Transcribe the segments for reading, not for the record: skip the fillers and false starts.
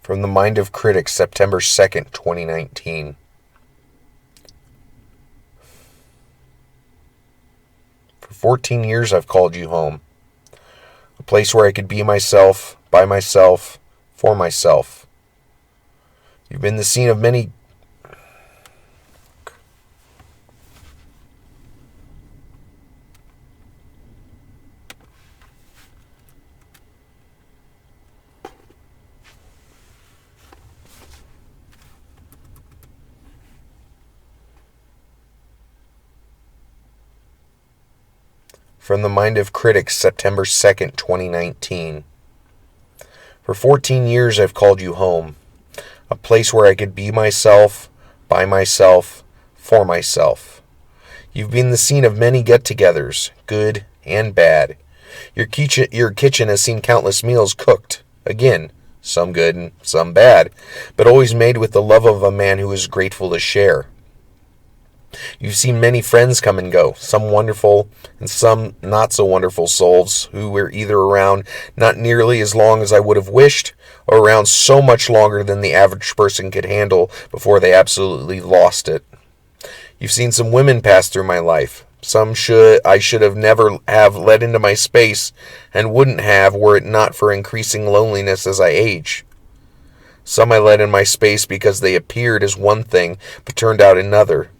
From the Mind of Critic, September 2nd, 2019. For 14 years I've called you home. A place where I could be myself, by myself, for myself. You've been the scene of many... From the Mind of Critic, September 2nd, 2019. For 14 years I've called you home. A place where I could be myself, by myself, for myself. You've been the scene of many get-togethers, good and bad. Your kitchen has seen countless meals cooked, again, some good and some bad, but always made with the love of a man who is grateful to share. You've seen many friends come and go, some wonderful and some not so wonderful souls who were either around not nearly as long as I would have wished, or around so much longer than the average person could handle before they absolutely lost it. You've seen some women pass through my life. Some I should have never have let into my space and wouldn't have were it not for increasing loneliness as I age. Some I let in my space because they appeared as one thing but turned out another.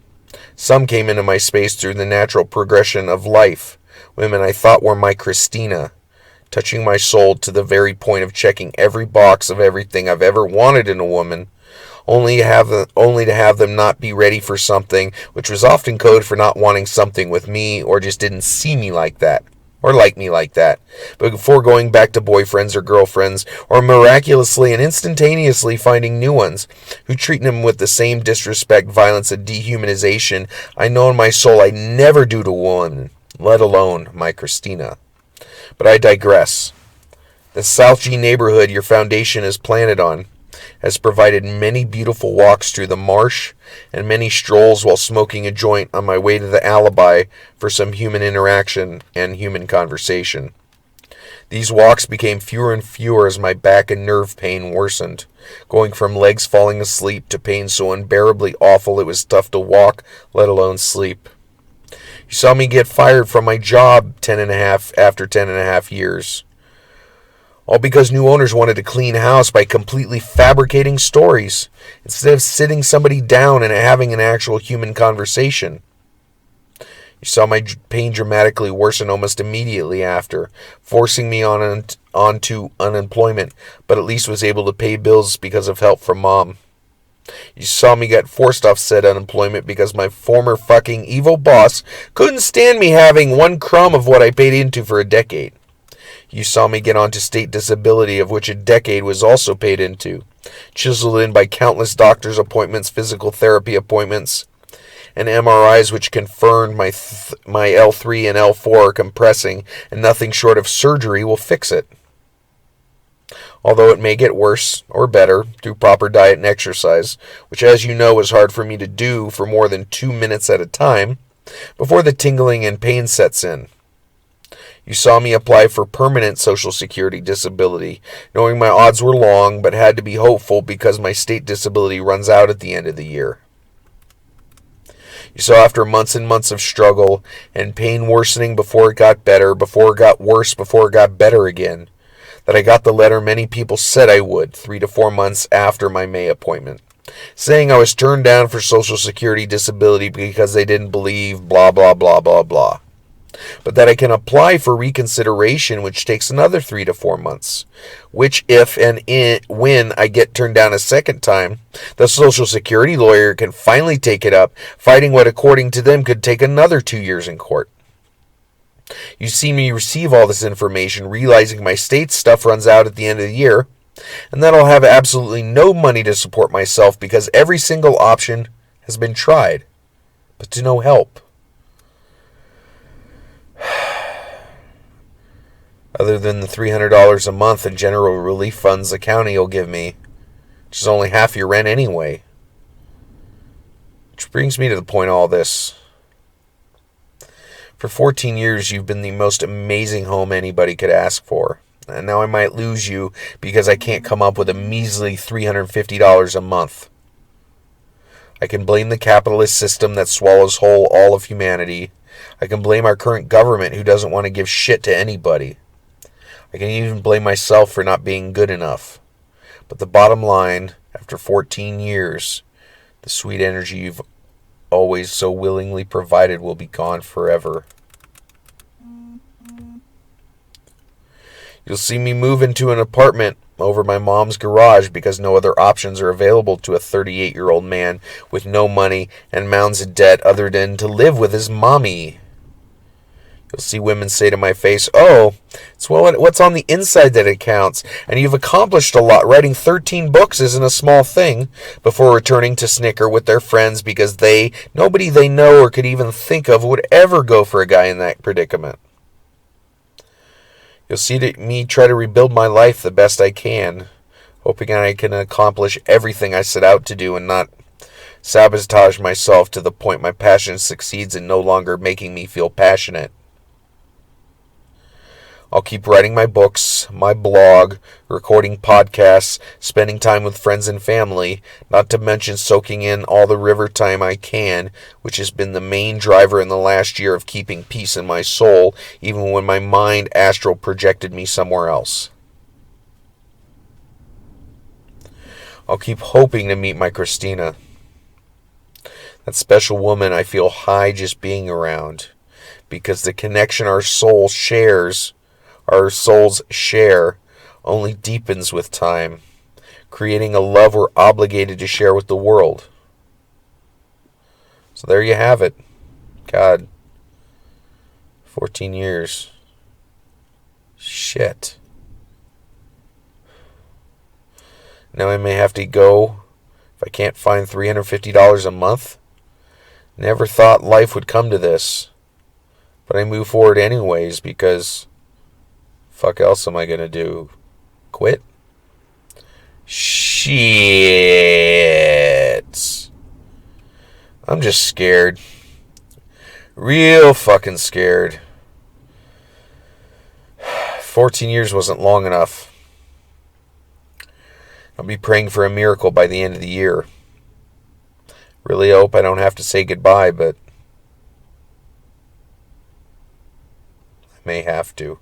Some came into my space through the natural progression of life, women I thought were my Christina, touching my soul to the very point of checking every box of everything I've ever wanted in a woman, only to have them not be ready for something, which was often code for not wanting something with me, or just didn't see me like that, or like me like that, but before going back to boyfriends or girlfriends, or miraculously and instantaneously finding new ones, who treat them with the same disrespect, violence, and dehumanization I know in my soul I never do to a woman, let alone my Christina. But I digress. The South G neighborhood your foundation is planted on has provided many beautiful walks through the marsh and many strolls while smoking a joint on my way to the alibi for some human interaction and human conversation. These walks became fewer and fewer as my back and nerve pain worsened, going from legs falling asleep to pain so unbearably awful it was tough to walk, let alone sleep. You saw me get fired from my job after 10.5 years. All because new owners wanted to clean house by completely fabricating stories, instead of sitting somebody down and having an actual human conversation. You saw my pain dramatically worsen almost immediately after, forcing me onto unemployment, but at least was able to pay bills because of help from Mom. You saw me get forced off said unemployment because my former fucking evil boss couldn't stand me having one crumb of what I paid into for a decade. You saw me get onto state disability, of which a decade was also paid into, chiseled in by countless doctor's appointments, physical therapy appointments, and MRIs which confirmed my L3 and L4 are compressing, and nothing short of surgery will fix it. Although it may get worse or better through proper diet and exercise, which as you know is hard for me to do for more than 2 minutes at a time, before the tingling and pain sets in. You saw me apply for permanent Social Security disability, knowing my odds were long, but had to be hopeful because my state disability runs out at the end of the year. You saw after months and months of struggle and pain worsening before it got better, before it got worse, before it got better again, that I got the letter many people said I would 3 to 4 months after my May appointment, saying I was turned down for Social Security disability because they didn't believe blah blah blah blah blah. But that I can apply for reconsideration, which takes another 3 to 4 months, which if and when I get turned down a second time, the Social Security lawyer can finally take it up, fighting what according to them could take another 2 years in court. You see me receive all this information, realizing my state stuff runs out at the end of the year, and that I'll have absolutely no money to support myself because every single option has been tried, but to no help. Other than the $300 a month in general relief funds the county will give me, which is only half your rent anyway. Which brings me to the point of all this. For 14 years, you've been the most amazing home anybody could ask for. And now I might lose you because I can't come up with a measly $350 a month. I can blame the capitalist system that swallows whole all of humanity. I can blame our current government who doesn't want to give shit to anybody. I can even blame myself for not being good enough. But the bottom line, after 14 years, the sweet energy you've always so willingly provided will be gone forever. You'll see me move into an apartment over my mom's garage because no other options are available to a 38-year-old man with no money and mounds of debt other than to live with his mommy. You'll see women say to my face, "Oh, it's what's on the inside that counts, and you've accomplished a lot. Writing 13 books isn't a small thing," before returning to snicker with their friends because nobody they know or could even think of would ever go for a guy in that predicament. You'll see me try to rebuild my life the best I can, hoping I can accomplish everything I set out to do and not sabotage myself to the point my passion succeeds in no longer making me feel passionate. I'll keep writing my books, my blog, recording podcasts, spending time with friends and family, not to mention soaking in all the river time I can, which has been the main driver in the last year of keeping peace in my soul, even when my mind astral projected me somewhere else. I'll keep hoping to meet my Christina. That special woman I feel high just being around, because the connection our souls share only deepens with time, creating a love we're obligated to share with the world. So there you have it. God, 14 years. Shit. Now I may have to go if I can't find $350 a month. Never thought life would come to this. But I move forward anyways because fuck else am I gonna do? Quit? Shit. I'm just scared. Real fucking scared. 14 years wasn't long enough. I'll be praying for a miracle by the end of the year. Really hope I don't have to say goodbye, but I may have to.